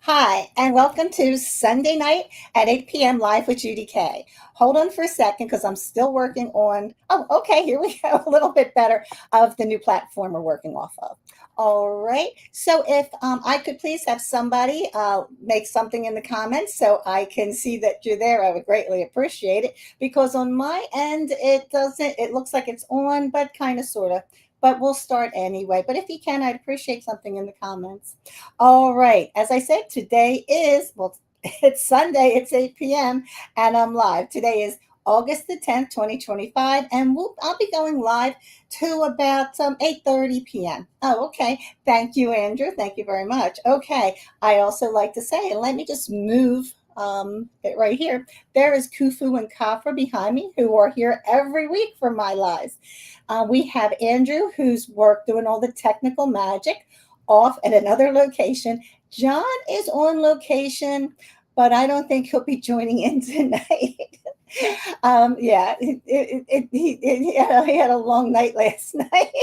Hi, and welcome to Sunday night at 8 p.m. live with Judy K. Hold on for a second because I'm still working on. Oh, okay, here we go. A little bit better of the new platform we're working off of. All right. So, if I could please have somebody make something in the comments so I can see that you're there, I would greatly appreciate it because on my end, it doesn't, it looks like it's on, but kind of, sort of. But we'll start anyway. But if you can, I'd appreciate something in the comments. All right. As I said, today is, well, it's Sunday, it's 8 p.m., and I'm live. Today is August the 10th, 2025, and I'll be going live to about 8:30 p.m. Oh, okay. Thank you, Andrew. Thank you very much. Okay. I also like to say, and let me just move it right here. There is Kufu and Kafra behind me who are here every week for my lives. We have Andrew, who's work doing all the technical magic off at another location. John is on location, but I don't think he'll be joining in tonight. Yeah, he had a long night last night.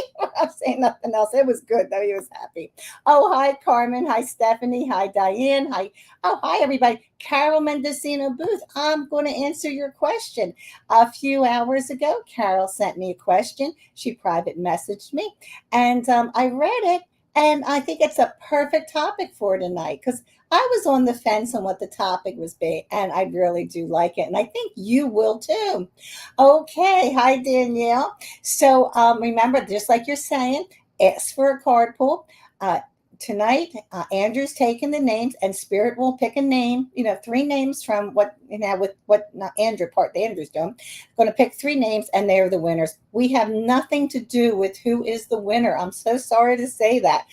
I'm saying nothing else. It was good though. He was happy. Oh, hi, Carmen. Hi, Stephanie. Hi, Diane. Hi. Oh, hi, everybody. Carol Mendocino Booth. I'm going to answer your question. A few hours ago, Carol sent me a question. She private messaged me, and I read it. And I think it's a perfect topic for tonight because I was on the fence on what the topic was be, and I really do like it. And I think you will too. Okay. Hi, Danielle. So remember, just like you're saying, ask for a card pull. Uh, Tonight, Andrew's taking the names, and Spirit will pick a name. Three names from what with what not Andrew part. The Andrew's doing. Going to pick three names, and they are the winners. We have nothing to do with who is the winner. I'm so sorry to say that.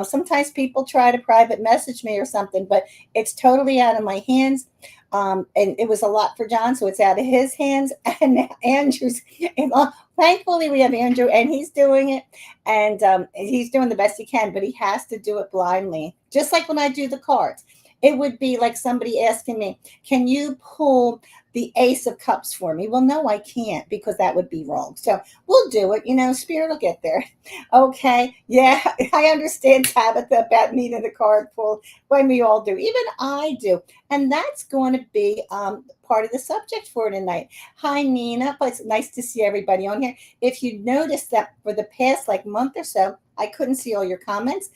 Sometimes people try to private message me or something, but it's totally out of my hands. And it was a lot for John, so it's out of his hands. And now Andrew's. And, thankfully, we have Andrew, and he's doing it, and he's doing the best he can. But he has to do it blindly, just like when I do the cards. It would be like somebody asking me, "Can you pull the Ace of Cups for me?" Well, no, I can't because that would be wrong. So we'll do it. Spirit will get there. Okay. Yeah, I understand, Tabitha, about needing the card pull when we all do. Even I do. And that's going to be part of the subject for tonight. Hi, Nina. It's nice to see everybody on here. If you noticed that for the past month or so, I couldn't see all your comments.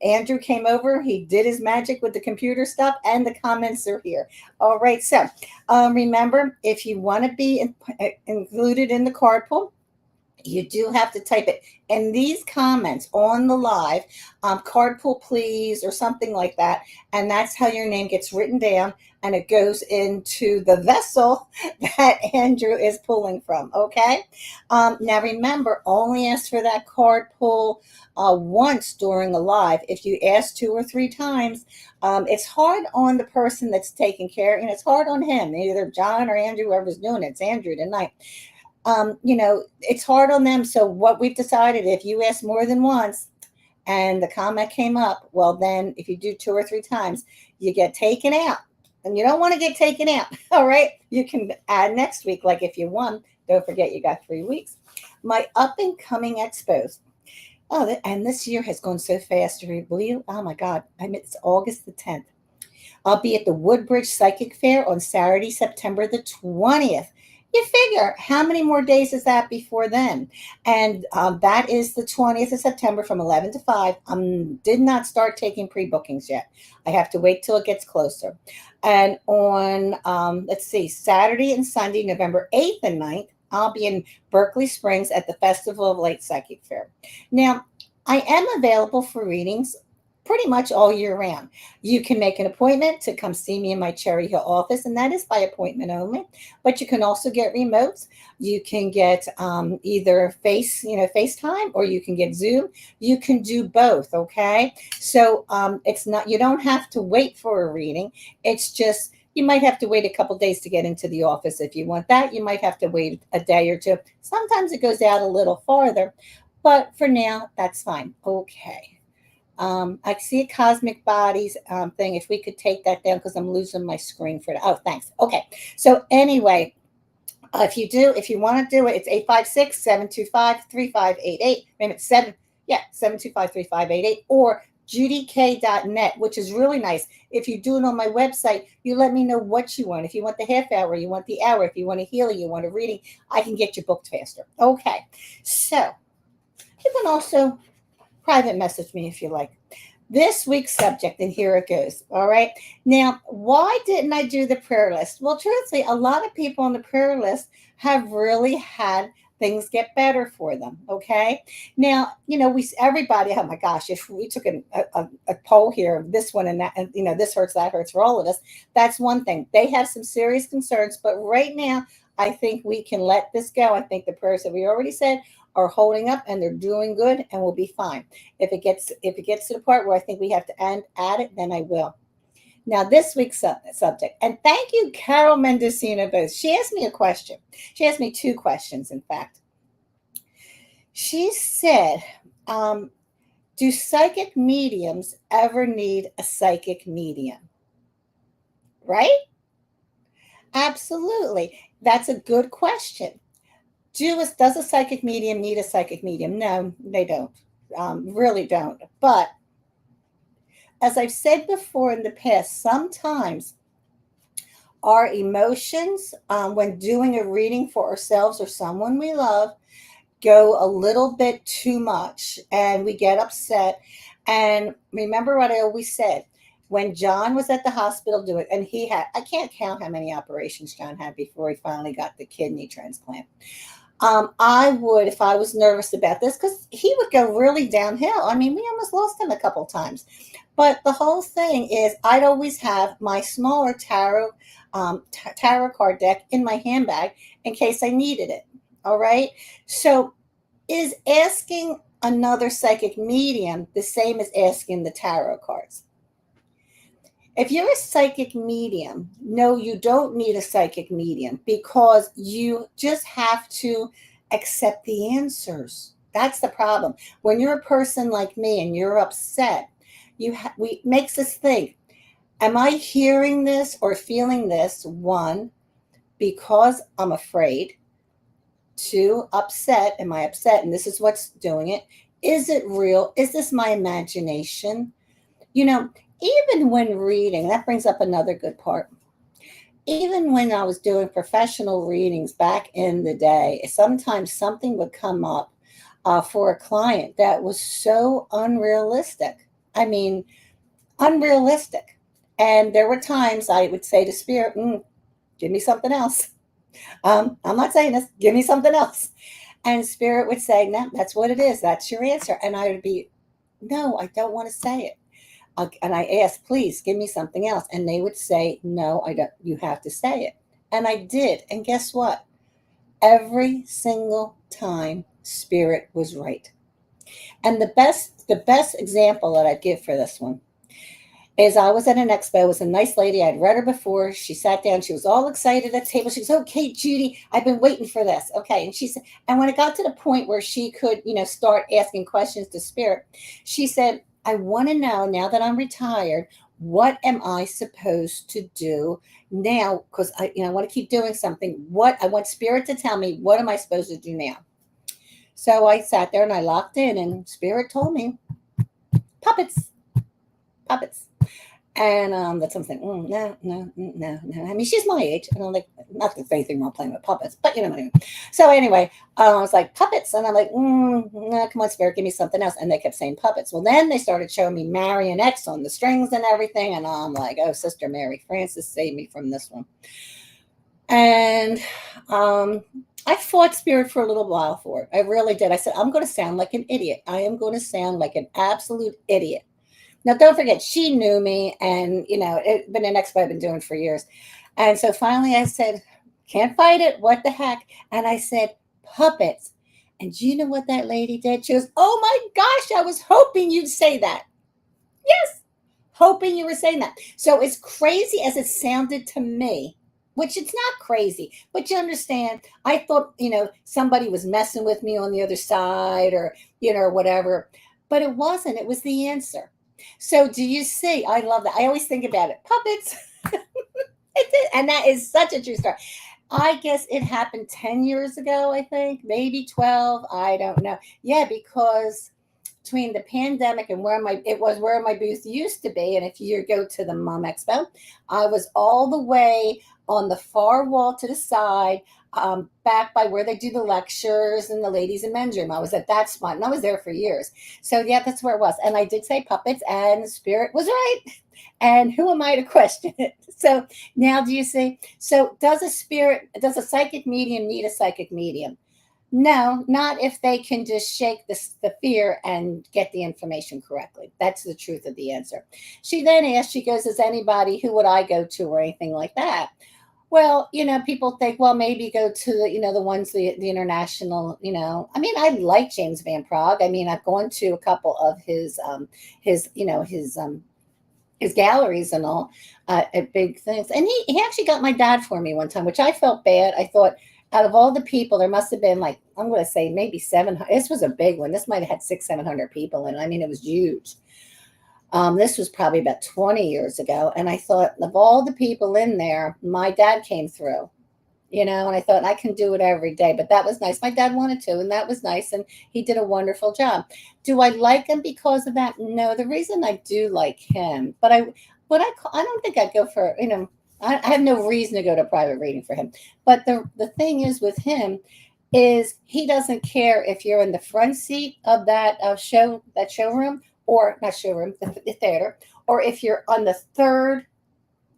Andrew came over. He did his magic with the computer stuff, and the comments are here. All right. So remember, if you want to be included in the card pull, you do have to type it in these comments on the live, card pull please, or something like that. And that's how your name gets written down and it goes into the vessel that Andrew is pulling from. Okay. Now remember, only ask for that card pull once during a live. If you ask two or three times, it's hard on the person that's taking care, and it's hard on him, either John or Andrew, whoever's doing it. It's Andrew tonight. It's hard on them. So what we've decided, if you ask more than once and the comment came up, well, then if you do two or three times, you get taken out. And you don't want to get taken out. All right. You can add next week. Like if you won, don't forget you got 3 weeks. My up and coming expos. Oh, and this year has gone so fast. Do you believe? Oh my God. It's August the 10th. I'll be at the Woodbridge Psychic Fair on Saturday, September the 20th. You figure how many more days is that before then? And that is the 20th of September from 11 to 5. Did not start taking pre-bookings yet. I have to wait till it gets closer. And on, let's see, Saturday and Sunday, November 8th and 9th, I'll be in Berkeley Springs at the Festival of Light Psychic Fair. Now, I am available for readings pretty much all year round. You can make an appointment to come see me in my Cherry Hill office, and that is by appointment only. But you can also get remotes. You can get either FaceTime, or you can get Zoom. You can do both. Okay, so it's not, you don't have to wait for a reading. It's just you might have to wait a couple days to get into the office if you want that. You might have to wait a day or two. Sometimes it goes out a little farther, but for now, that's fine. Okay. I see a cosmic bodies thing. If we could take that down, because I'm losing my screen for that. Oh, thanks. Okay. So anyway, if you want to do it, it's 856-725-3588. Remember, it's 725-3588, or judyk.net, which is really nice. If you do it on my website, you let me know what you want. If you want the half hour, you want the hour, if you want a healing, you want a reading, I can get you booked faster. Okay. So you can also private message me if you like. This week's subject, and here it goes. All right. Now, why didn't I do the prayer list? Well, truthfully, a lot of people on the prayer list have really had things get better for them. Okay. Now, we everybody. Oh my gosh, if we took a poll here, this one and that, and this hurts, that hurts for all of us. That's one thing. They have some serious concerns, but right now, I think we can let this go. I think the prayers that we already said are holding up and they're doing good and we'll be fine. If it gets to the part where I think we have to add it, then I will. Now, this week's subject, and thank you, Carol Mendocino Booth. She asked me a question. She asked me two questions, in fact. She said, do psychic mediums ever need a psychic medium? Right? Absolutely. That's a good question. Does a psychic medium need a psychic medium? No, they don't. Really don't. But as I've said before in the past, sometimes our emotions, when doing a reading for ourselves or someone we love, go a little bit too much and we get upset. And remember what I always said, when John was at the hospital doing, and I can't count how many operations John had before he finally got the kidney transplant. I would, if I was nervous about this, because he would go really downhill. I mean, we almost lost him a couple times. But the whole thing is, I'd always have my smaller tarot card deck in my handbag in case I needed it. All right. So, is asking another psychic medium the same as asking the tarot cards? If you're a psychic medium, no, you don't need a psychic medium because you just have to accept the answers. That's the problem. When you're a person like me and you're upset, we makes us think, am I hearing this or feeling this? One, because I'm afraid. Two, upset. Am I upset? And this is what's doing it. Is it real? Is this my imagination? Even when reading, that brings up another good part. Even when I was doing professional readings back in the day, sometimes something would come up for a client that was so unrealistic. I mean, unrealistic. And there were times I would say to Spirit, give me something else. I'm not saying this, give me something else. And Spirit would say, no, that's what it is. That's your answer. And I would be, no, I don't want to say it. And I asked, please give me something else. And they would say, no, I don't, you have to say it. And I did. And guess what? Every single time, Spirit was right. And the best example that I'd give for this one is I was at an expo. It was a nice lady. I'd read her before. She sat down. She was all excited at the table. She goes, okay, Judy, I've been waiting for this. Okay. And she said, and when it got to the point where she could, start asking questions to Spirit, she said, I want to know, now that I'm retired, what am I supposed to do now? Because I want to keep doing something. What I want Spirit to tell me, what am I supposed to do now? So I sat there and I locked in, and Spirit told me, puppets. And that's something. No. I mean, she's my age, and I'm like, not that anything wrong playing with puppets, but what I mean. So anyway, I was like, puppets, and I'm like, no, come on, Spirit, give me something else. And they kept saying puppets. Well, then they started showing me marionettes on the strings and everything, and I'm like, oh, Sister Mary Frances, save me from this one. And I fought Spirit for a little while for it. I really did. I said, I'm going to sound like an idiot. I am going to sound like an absolute idiot. Now, don't forget, she knew me, and, it's been an expo I've been doing for years. And so finally I said, can't fight it. What the heck? And I said, puppets. And do you know what that lady did? She goes, oh my gosh, I was hoping you'd say that. Yes, hoping you were saying that. So as crazy as it sounded to me, which it's not crazy, but you understand, I thought, somebody was messing with me on the other side or, whatever. But it wasn't. It was the answer. So do you see? I love that. I always think about it. Puppets. And that is such a true story. I guess it happened 10 years ago, I think, maybe 12. I don't know. Yeah, because between the pandemic and where my booth used to be. And if you go to the Mom Expo, I was all the way on the far wall to the side, back by where they do the lectures and the ladies and men's room. I was at that spot, and I was there for years. So yeah, that's where it was. And I did say puppets, and Spirit was right. And who am I to question it? So now, do you see? So does a psychic medium need a psychic medium? No, not if they can just shake the fear and get the information correctly. That's the truth of the answer. She then asked, she goes, is anybody, who would I go to or anything like that? Well, people think, well, maybe go to the ones, the international, I mean, I like James Van Prague. I mean, I've gone to a couple of his, his galleries and all, at big things. And he actually got my dad for me one time, which I felt bad. I thought, out of all the people, there must have been, like, I'm going to say maybe 700. This was a big one. This might have had 600-700 people in it. I mean, it was huge. This was probably about 20 years ago. And I thought, of all the people in there, my dad came through, and I thought, I can do it every day. But that was nice. My dad wanted to, and that was nice. And he did a wonderful job. Do I like him because of that? No, the reason I do like him, but I don't think I'd go for, I have no reason to go to a private reading for him. But the thing is with him is he doesn't care if you're in the front seat of that showroom, or not showroom, the theater, or if you're on the third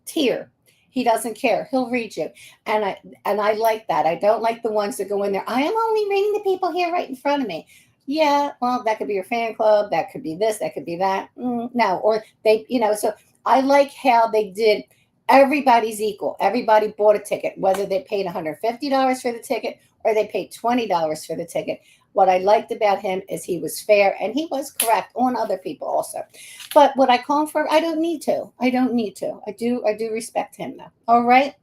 tier. He doesn't care. He'll read you. And I like that. I don't like the ones that go in there. I am only reading the people here right in front of me. Yeah, well, that could be your fan club. That could be this. That could be that. No, or they, so I like how they did. Everybody's equal. Everybody bought a ticket, whether they paid $150 for the ticket or they paid $20 for the ticket. What I liked about him is he was fair, and he was correct on other people also. But what I call him for, I don't need to. I I do respect him though. All right.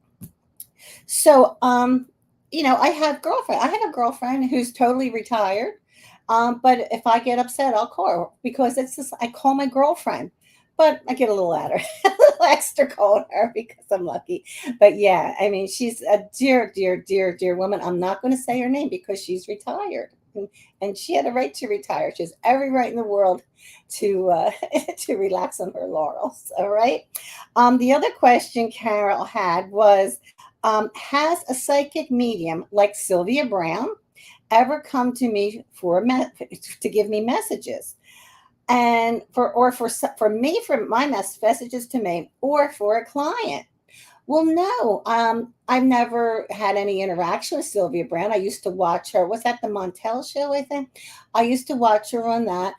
So, I have girlfriend. I have a girlfriend who's totally retired. But if I get upset, I'll call her, because it's just, I call my girlfriend. But I get a little at her, a little extra calling her because I'm lucky. But yeah, I mean, she's a dear, dear, dear, dear woman. I'm not going to say her name because she's retired, and she had a right to retire. She has every right in the world to to relax on her laurels. All right. The other question Carol had was, has a psychic medium like Sylvia Brown ever come to me to give me messages? And for me, for my messages to me, or for a client? Well, no, I've never had any interaction with Sylvia Brown. I used to watch her. Was that the Montel show? I think I used to watch her on that.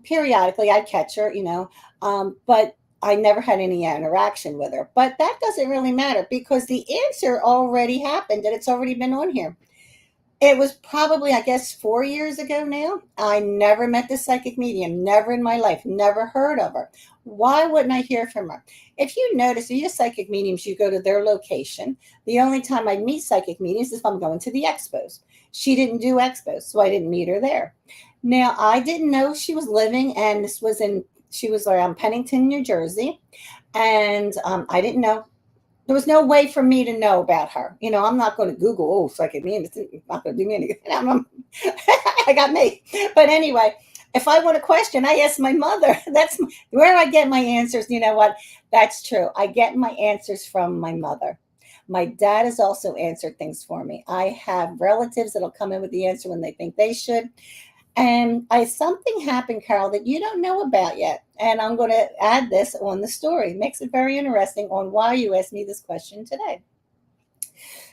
Periodically, I'd catch her, but I never had any interaction with her. But that doesn't really matter, because the answer already happened, and it's already been on here. It was probably, I guess, 4 years ago now. I never met this psychic medium, never in my life, never heard of her. Why wouldn't I hear from her? If you notice, you use psychic mediums, you go to their location. The only time I meet psychic mediums is if I'm going to the expos. She didn't do expos, so I didn't meet her there. Now, I didn't know she was living, and she was around Pennington, New Jersey, and I didn't know. There was no way for me to know about her. I'm not going to Google, psychic medium. It's not going to do me anything. I got me. But anyway, if I want a question, I ask my mother. That's where I get my answers. You know what? That's true. I get my answers from my mother. My dad has also answered things for me. I have relatives that'll come in with the answer when they think they should. And something happened, Carol, that you don't know about yet. And I'm going to add this on the story. It makes it very interesting on why you asked me this question today.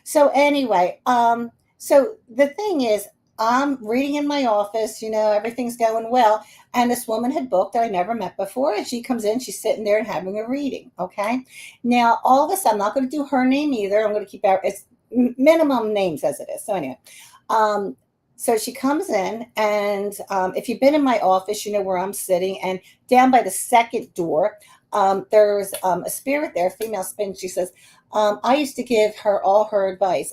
So anyway, so the thing is, I'm reading in my office, everything's going well. And this woman had booked that I never met before. And she comes in, she's sitting there and having a reading. Okay. Now, all of a sudden, I'm not going to do her name either. I'm going to keep it's minimum names as it is. So anyway, so she comes in, and if you've been in my office, you know where I'm sitting. And down by the second door, there's a spirit there, a female spirit. She says, I used to give her all her advice.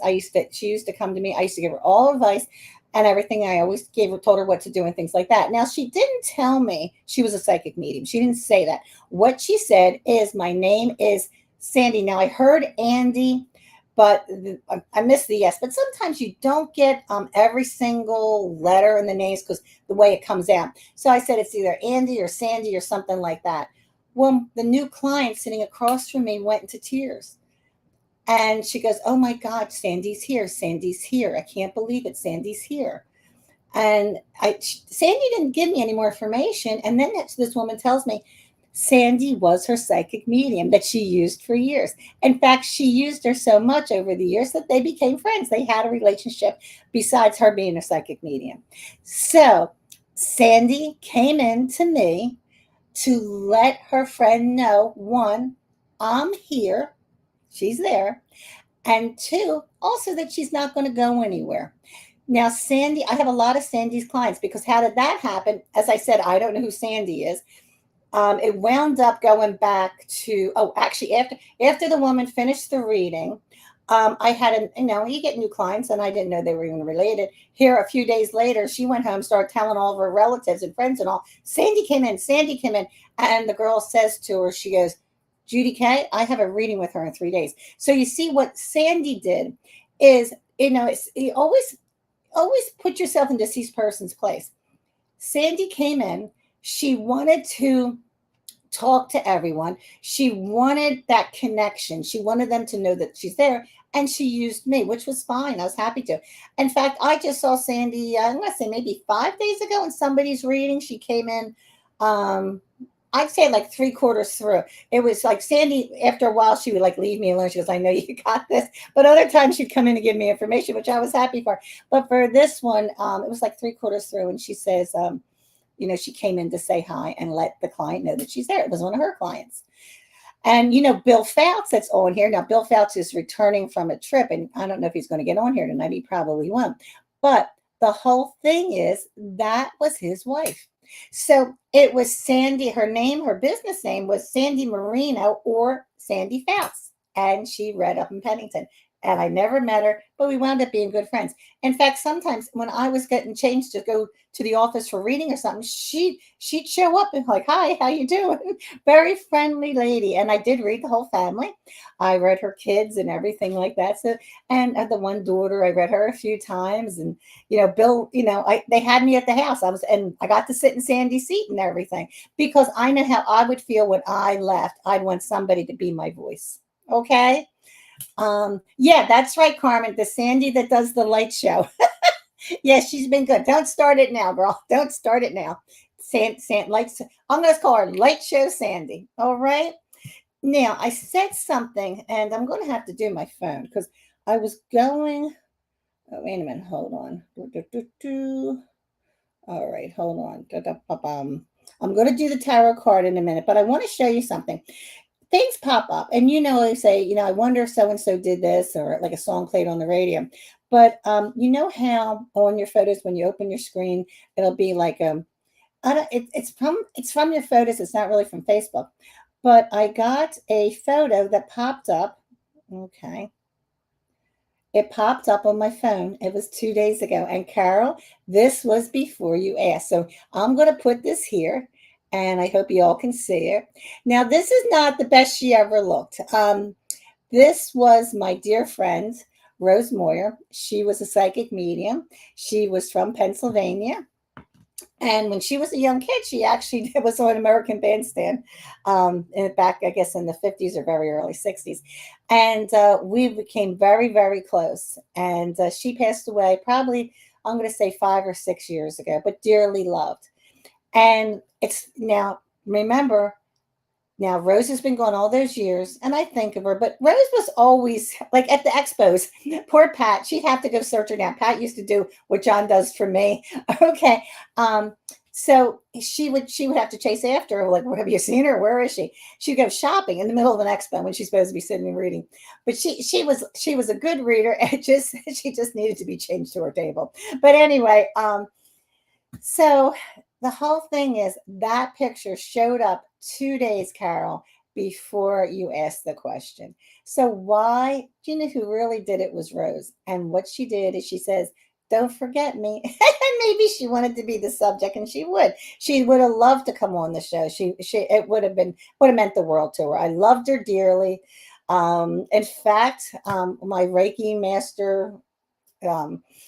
She used to come to me. I used to give her all advice and everything. I always told her what to do and things like that. Now, she didn't tell me she was a psychic medium. She didn't say that. What she said is, my name is Sandy. Now, I heard Andy, but I missed the yes. But sometimes you don't get every single letter in the names because the way it comes out. So I said it's either Andy or Sandy or something like that. Well, the new client sitting across from me went into tears. And she goes, "Oh my God, Sandy's here. Sandy's here. I can't believe it. Sandy's here." And Sandy didn't give me any more information. And then this woman tells me Sandy was her psychic medium that she used for years. In fact, she used her so much over the years that they became friends. They had a relationship besides her being a psychic medium. So Sandy came in to me to let her friend know, one, I'm here, she's there, and two, also that she's not going to go anywhere. Now, Sandy, I have a lot of Sandy's clients because how did that happen? As I said, I don't know who Sandy is. It wound up going back to, oh, actually, after the woman finished the reading, I had you get new clients, and I didn't know they were even related. Here, a few days later, she went home, started telling all of her relatives and friends and all. Sandy came in, and the girl says to her, she goes, "Judy K, I have a reading with her in 3 days." So you see what Sandy did is, you always put yourself in deceased person's place. Sandy came in. She wanted to talk to everyone. She wanted that connection. She wanted them to know that she's there. And she used me, which was fine. I was happy to. In fact, I just saw Sandy, I'm going to say maybe 5 days ago in somebody's reading. She came in, I'd say like three-quarters through. It was like Sandy, after a while, she would like leave me alone. She goes, "I know you got this." But other times she'd come in and give me information, which I was happy for. But for this one, it was like three-quarters through. And she says, she came in to say hi and let the client know that she's there. It was one of her clients. And, Bill Fouts that's on here. Now, Bill Fouts is returning from a trip, and I don't know if he's going to get on here tonight. He probably won't. But the whole thing is that was his wife. So it was Sandy. Her business name was Sandy Marino or Sandy Fouts. And she read up in Pennington. And I never met her, but we wound up being good friends. In fact, sometimes when I was getting changed to go to the office for reading or something, she'd show up and like, "Hi, how you doing?" Very friendly lady. And I did read the whole family. I read her kids and everything like that. So, and the one daughter, I read her a few times. And Bill, they had me at the house. And I got to sit in Sandy's seat and everything because I know how I would feel when I left. I'd want somebody to be my voice. Okay. Yeah, that's right, Carmen. The Sandy that does the light show. Yeah, she's been good. Don't start it now, girl. Don't start it now. Lights. I'm gonna call her Light Show Sandy. All right. Now I said something, and I'm gonna have to do my phone because I was going. Oh, wait a minute. Hold on. All right, hold on. I'm gonna do the tarot card in a minute, but I want to show you something. Things pop up, and I say, I wonder if so and so did this, or like a song played on the radio. But you know how on your photos when you open your screen, it'll be like I don't. It's from your photos. It's not really from Facebook, but I got a photo that popped up. Okay, it popped up on my phone. It was 2 days ago, and Carol, this was before you asked. So I'm going to put this here. And I hope you all can see it. Now, this is not the best she ever looked. This was my dear friend, Rose Moyer. She was a psychic medium. She was from Pennsylvania. And when she was a young kid, she actually was on American Bandstand back, I guess, in the 50s or very early 60s. And we became very, very close. And she passed away probably, I'm going to say 5 or 6 years ago, but dearly loved. And it's now, remember, now Rose has been gone all those years, and I think of her, but Rose was always like at the expos. Poor Pat, she'd have to go search her down. Pat used to do what John does for me. Okay. So she would have to chase after her, like, "Have you seen her? Where is she?" She'd go shopping in the middle of an expo when she's supposed to be sitting and reading. But she was a good reader. She just needed to be changed to her table. But anyway, so the whole thing is that picture showed up 2 days, Carol, before you asked the question. So why? Do you know who really did it was Rose. And what she did is she says, "Don't forget me." Maybe she wanted to be the subject, and she would. She would have loved to come on the show. It would have meant the world to her. I loved her dearly. In fact, my Reiki master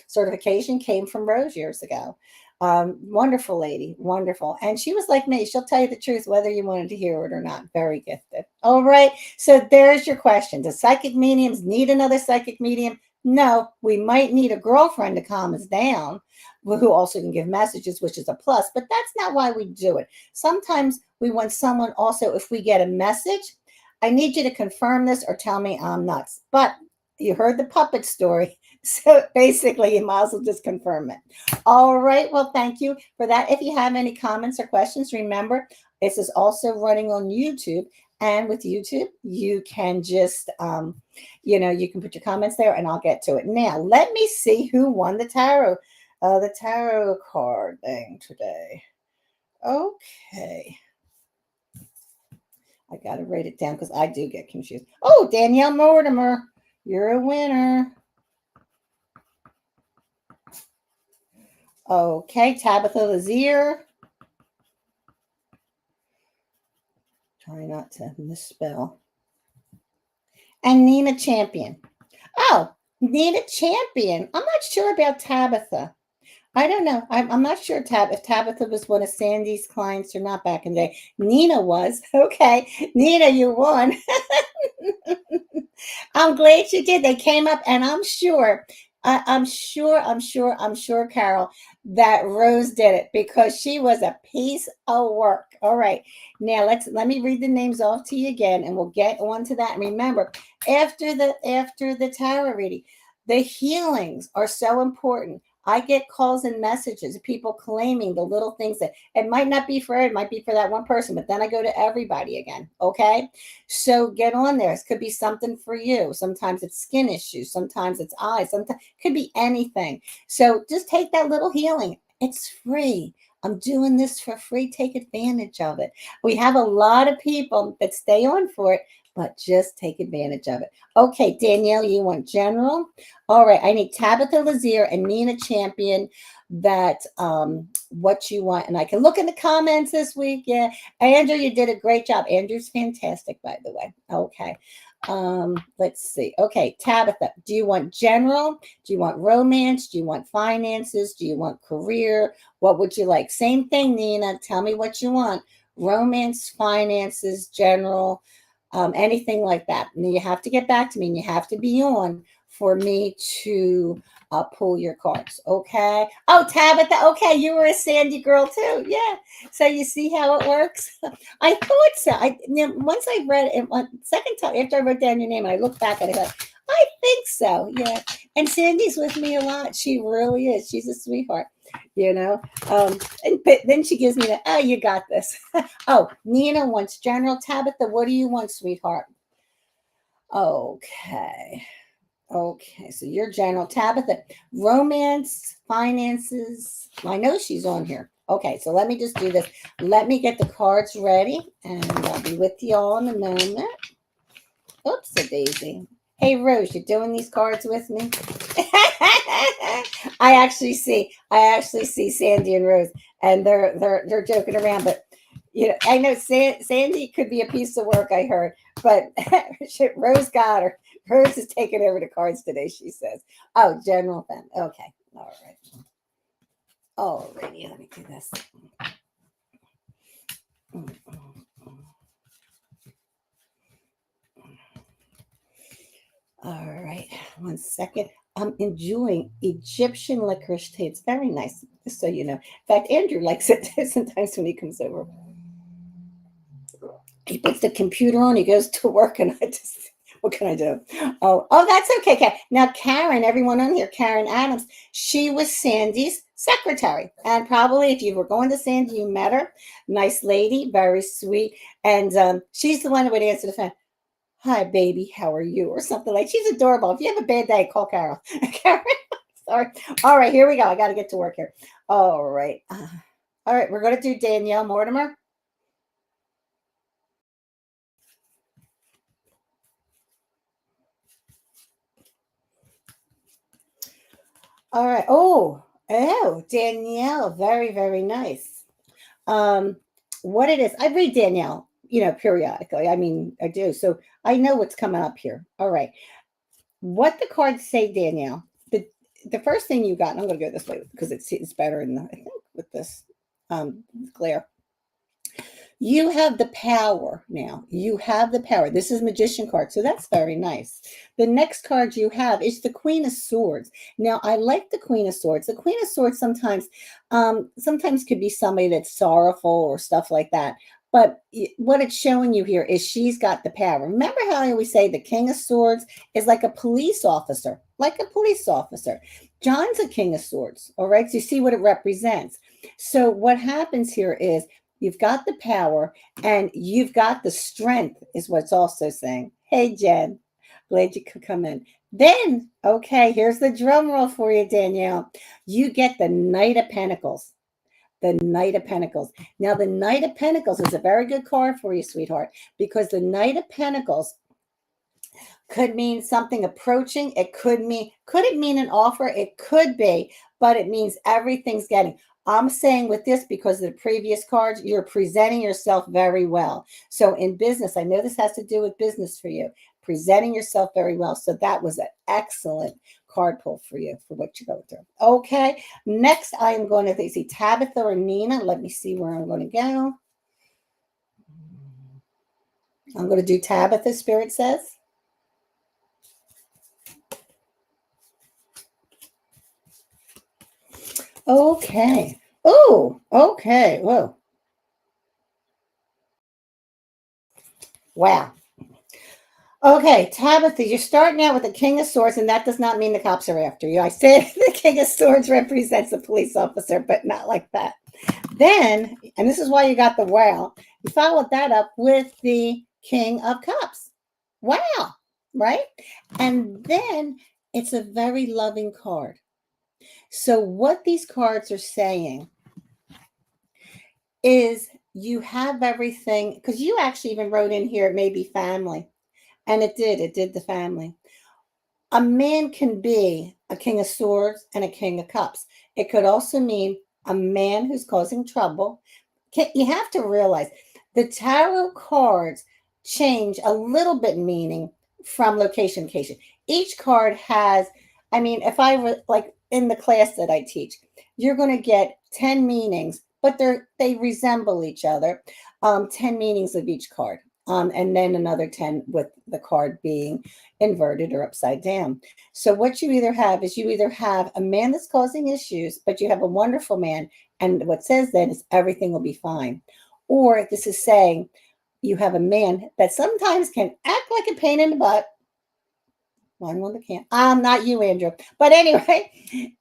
certification came from Rose years ago. Wonderful lady, wonderful. And she was like me. She'll tell you the truth, whether you wanted to hear it or not. Very gifted. All right. So there's your question. Do psychic mediums need another psychic medium? No, we might need a girlfriend to calm us down, who also can give messages, which is a plus, but that's not why we do it. Sometimes we want someone also, if we get a message, I need you to confirm this or tell me I'm nuts. But you heard the puppet story. So basically, you might as well just confirm it. All right. Well, thank you for that. If you have any comments or questions, remember, this is also running on YouTube. And with YouTube, you can just, you can put your comments there and I'll get to it. Now, let me see who won the tarot card thing today. Okay. I got to write it down because I do get confused. Oh, Danielle Mortimer, you're a winner. Okay, Tabitha Lazier. Try not to misspell. And Nina Champion. Oh, Nina Champion. I'm not sure about Tabitha. I don't know. I'm not sure if Tabitha was one of Sandy's clients or not back in the day. Nina was. Okay. Nina, you won. I'm glad you did. They came up, and I'm sure, Carol, that Rose did it because she was a piece of work. All right. Now let me read the names off to you again, and we'll get on to that. And remember, after the tarot reading, the healings are so important. I get calls and messages of people claiming the little things that it might not be for it might be for that one person, but then I go to everybody again. Okay. So get on there. It could be something for you. Sometimes it's skin issues. Sometimes it's eyes. Sometimes it could be anything. So just take that little healing. It's free. I'm doing this for free. Take advantage of it. We have a lot of people that stay on for it, but just take advantage of it. Okay, Danielle, you want general? All right, I need Tabitha Lazier and Nina Champion. That what you want, and I can look in the comments this week. Yeah, Andrew, you did a great job. Andrew's fantastic, by the way. Okay, let's see. Okay, Tabitha, do you want general? Do you want romance? Do you want finances? Do you want career? What would you like? Same thing, Nina. Tell me what you want. Romance, finances, general. Anything like that. And you have to get back to me and you have to be on for me to pull your cards. Okay. Oh, Tabitha. Okay. You were a Sandy girl too. Yeah. So you see how it works. I thought so. Once I read it, second time after I wrote down your name, I looked back at it. I think so. Yeah. And Sandy's with me a lot. She really is. She's a sweetheart. But then she gives me the, oh, you got this. Oh, Nina wants general. Tabitha, what do you want, sweetheart? Okay. Okay, so you're general. Tabitha, romance, finances. I know she's on here. Okay, so let me just do this. Let me get the cards ready, and I'll be with you all in a moment. Oops, a daisy. Hey, Rose, you doing these cards with me? I actually see Sandy and Rose, and they're joking around. But I know Sandy could be a piece of work. I heard, but Rose got her. Rose is taking over the cards today. She says, "Oh, general then. Okay, all right. Alrighty, let me do this." All right, 1 second. I'm enjoying Egyptian licorice tea. It's very nice, just so you know. In fact, Andrew likes it sometimes when he comes over. He puts the computer on, he goes to work, and what can I do? Oh, that's okay. Okay. Now, Karen, everyone on here, Karen Adams, she was Sandy's secretary. And probably if you were going to Sandy, you met her. Nice lady, very sweet. And she's the one that would answer the phone. Hi, baby, how are you? Or something like. She's adorable. If you have a bad day, call Carol. Karen, sorry. All right, here we go. I got to get to work here. All right. All right, we're going to do Danielle Mortimer. All right. Oh, Danielle. Very, very nice. What it is, I read Danielle. periodically. I mean, I do. So I know what's coming up here. All right. What the cards say, Danielle, the first thing you got, and I'm going to go this way because it's better in I think with this glare. You have the power now. You have the power. This is Magician card, so that's very nice. The next card you have is the Queen of Swords. Now, I like the Queen of Swords. The Queen of Swords sometimes could be somebody that's sorrowful or stuff like that. But what it's showing you here is she's got the power. Remember how I always say the King of Swords is like a police officer, John's a King of Swords, all right? So you see what it represents. So what happens here is you've got the power and you've got the strength, is what's also saying. Hey, Jen, glad you could come in. Then, okay, here's the drum roll for you, Danielle. You get the Knight of Pentacles. The Knight of Pentacles. Now, the Knight of Pentacles is a very good card for you, sweetheart, because the Knight of Pentacles could mean something approaching. Could it mean an offer? It could be, but it means everything's getting. I'm saying with this because of the previous cards, you're presenting yourself very well. So in business, I know this has to do with business for you, presenting yourself very well. So that was an excellent card pull for you for what you're going through. Okay, next I am going to see Tabitha or Nina. Let me see where I'm going to go. I'm going to do Tabitha, Spirit says. Okay. Oh, okay. Whoa. Wow. Okay, Tabitha, you're starting out with the King of Swords, and that does not mean the cops are after you. I said the King of Swords represents a police officer, but not like that. Then, and this is why you got the wow, you followed that up with the King of Cups. Wow, right? And then it's a very loving card. So what these cards are saying is you have everything, because you actually even wrote in here, maybe family. And it did the family. A man can be a King of Swords and a King of Cups. It could also mean a man who's causing trouble. You have to realize the tarot cards change a little bit in meaning from location to location. Each card has, I mean, if I were like in the class that I teach, you're going to get 10 meanings, but they resemble each other. 10 meanings of each card. And then another 10 with the card being inverted or upside down. So what you either have is you either have a man that's causing issues, but you have a wonderful man. And what says then is everything will be fine. Or this is saying you have a man that sometimes can act like a pain in the butt. One that can't. Not you, Andrew. But anyway,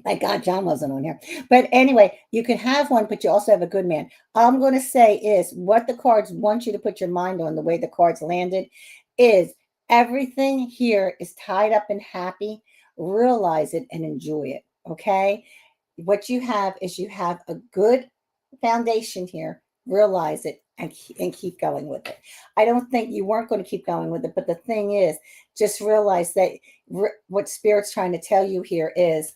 thank God John wasn't on here. But anyway, you can have one, but you also have a good man. All I'm going to say is what the cards want you to put your mind on, the way the cards landed, is everything here is tied up and happy. Realize it and enjoy it, okay? What you have is you have a good foundation here. Realize it and keep going with it. I don't think you weren't going to keep going with it, but the thing is, just realize that what Spirit's trying to tell you here is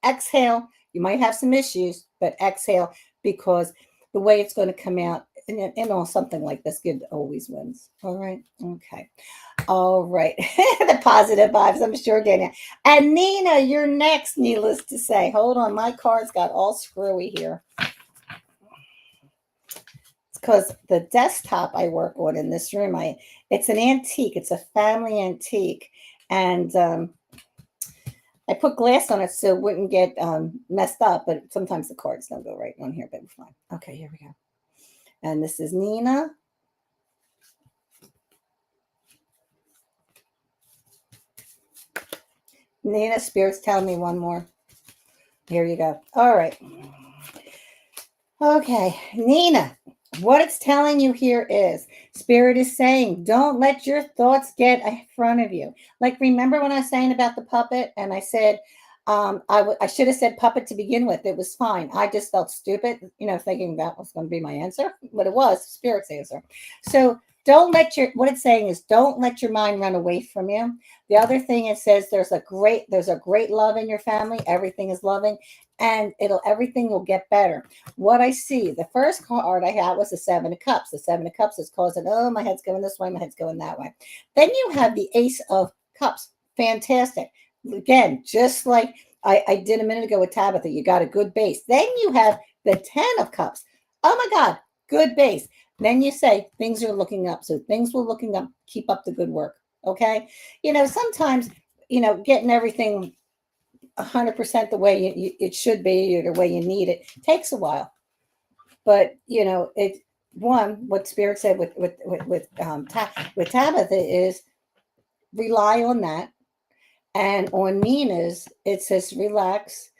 exhale. You might have some issues, but exhale, because the way it's going to come out, and something like this, good always wins. All right. Okay. All right. The positive vibes, I'm sure, Dana. And Nina, you're next, needless to say. Hold on. My cards got all screwy here. It's because the desktop I work on in this room, it's an antique. It's a family antique. And I put glass on it so it wouldn't get messed up, but sometimes the cards don't go right on here, but we're fine. Okay, here we go. And this is Nina. Nina, Spirit's telling me one more. Here you go. All right. Okay, Nina, what it's telling you here is Spirit is saying, don't let your thoughts get in front of you. Like, remember when I was saying about the puppet and I said, I should have said puppet to begin with. It was fine. I just felt stupid, thinking that was going to be my answer, but it was Spirit's answer. So what it's saying is don't let your mind run away from you. The other thing it says, there's a great love in your family. Everything is loving. and everything will get better. What I see, the first card I had was the Seven of Cups. The Seven of Cups is causing, oh, my head's going this way, my head's going that way. Then you have the Ace of Cups. Fantastic. Again, just like I did a minute ago with Tabitha, you got a good base. Then you have the Ten of Cups. Oh my God, good base. Then you say things are looking up. So things will looking up. Keep up the good work. Okay. Sometimes, getting everything 100% the way it should be or the way you need it takes a while. But, it what Spirit said with Tabitha is rely on that. And on Nina's, it says relax,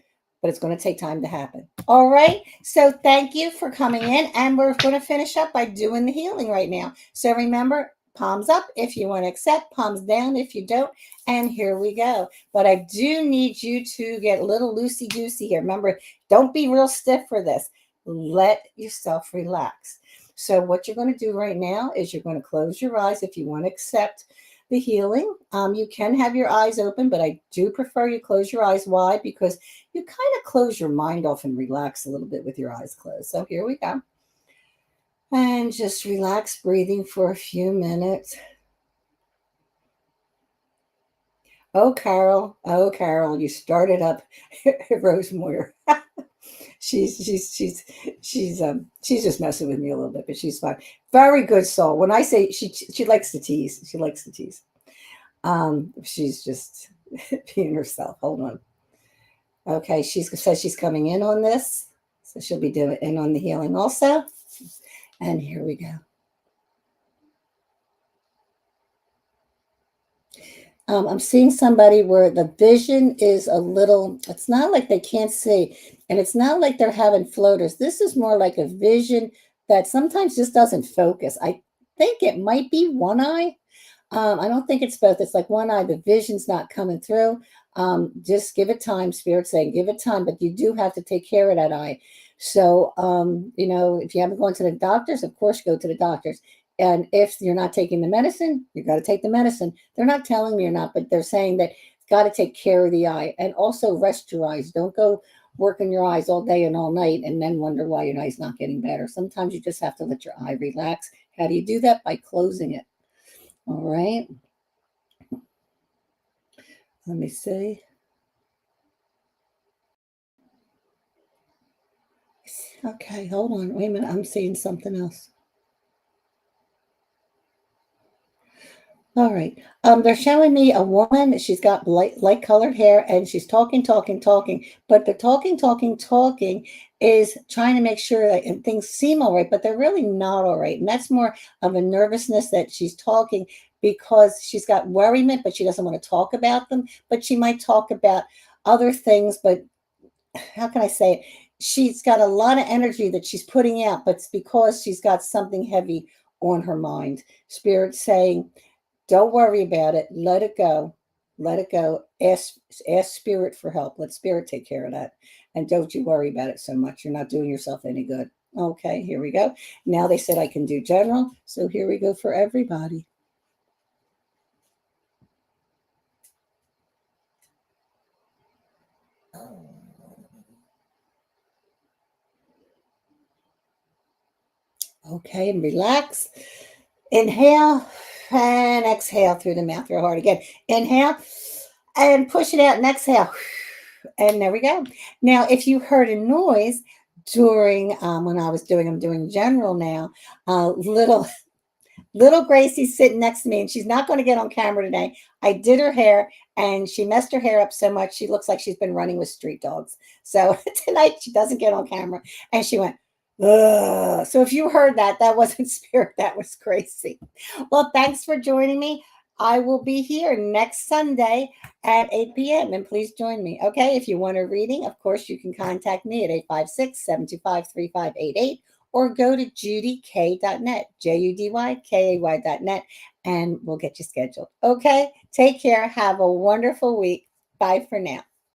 but it's going to take time to happen. All right. So thank you for coming in. And we're going to finish up by doing the healing right now. So remember, palms up if you want to accept, palms down if you don't. And here we go. But I do need you to get a little loosey-goosey here. Remember, don't be real stiff for this. Let yourself relax. So what you're going to do right now is you're going to close your eyes if you want to accept the healing. You can have your eyes open, but I do prefer you close your eyes wide because you kind of close your mind off and relax a little bit with your eyes closed. So here we go. And just relax breathing for a few minutes. Oh, Carol, you started up Rose Moyer. She's just messing with me a little bit, but she's fine. Very good soul. When I say she likes to tease, she likes to tease. She's just being herself. Hold on. Okay, she says she's coming in on this, so she'll be doing in on the healing also. And here we go. I'm seeing somebody where the vision is a little, it's not like they can't see, and it's not like they're having floaters. This is more like a vision that sometimes just doesn't focus. I think it might be one eye. I don't think it's both. It's like one eye, the vision's not coming through. Just give it time, Spirit saying, give it time, but you do have to take care of that eye. So, if you haven't gone to the doctors, of course, go to the doctors. And if you're not taking the medicine, you got to take the medicine. They're not telling me or not, but they're saying that you've got to take care of the eye and also rest your eyes. Don't go working your eyes all day and all night and then wonder why your eye's not getting better. Sometimes you just have to let your eye relax. How do you do that? By closing it. All right. Let me see. Okay, hold on. Wait a minute. I'm seeing something else. All right. They're showing me a woman. She's got light colored hair and she's talking. But the talking is trying to make sure that things seem all right, but they're really not all right. And that's more of a nervousness that she's talking because she's got worriment, but she doesn't want to talk about them. But she might talk about other things. But how can I say it? She's got a lot of energy that she's putting out, but it's because she's got something heavy on her mind. Spirit saying, don't worry about it. Let it go. Let it go. Ask Spirit for help. Let Spirit take care of that. And don't you worry about it so much. You're not doing yourself any good. Okay, here we go. Now they said I can do general. So here we go for everybody. Okay, and relax. Inhale and exhale through the mouth real hard again. Inhale and push it out and exhale. And there we go. Now, if you heard a noise during when I'm doing general now, little Gracie's sitting next to me and she's not going to get on camera today. I did her hair and she messed her hair up so much. She looks like she's been running with street dogs. So tonight she doesn't get on camera and she went, ugh. So if you heard that, that wasn't Spirit, that was Gracie. Well, thanks for joining me. I will be here next Sunday at 8 p.m. and please join me. Okay. If you want a reading, of course, you can contact me at 856-725-3588 or go to judyk.net, JUDYKAY.net, and we'll get you scheduled. Okay. Take care. Have a wonderful week. Bye for now.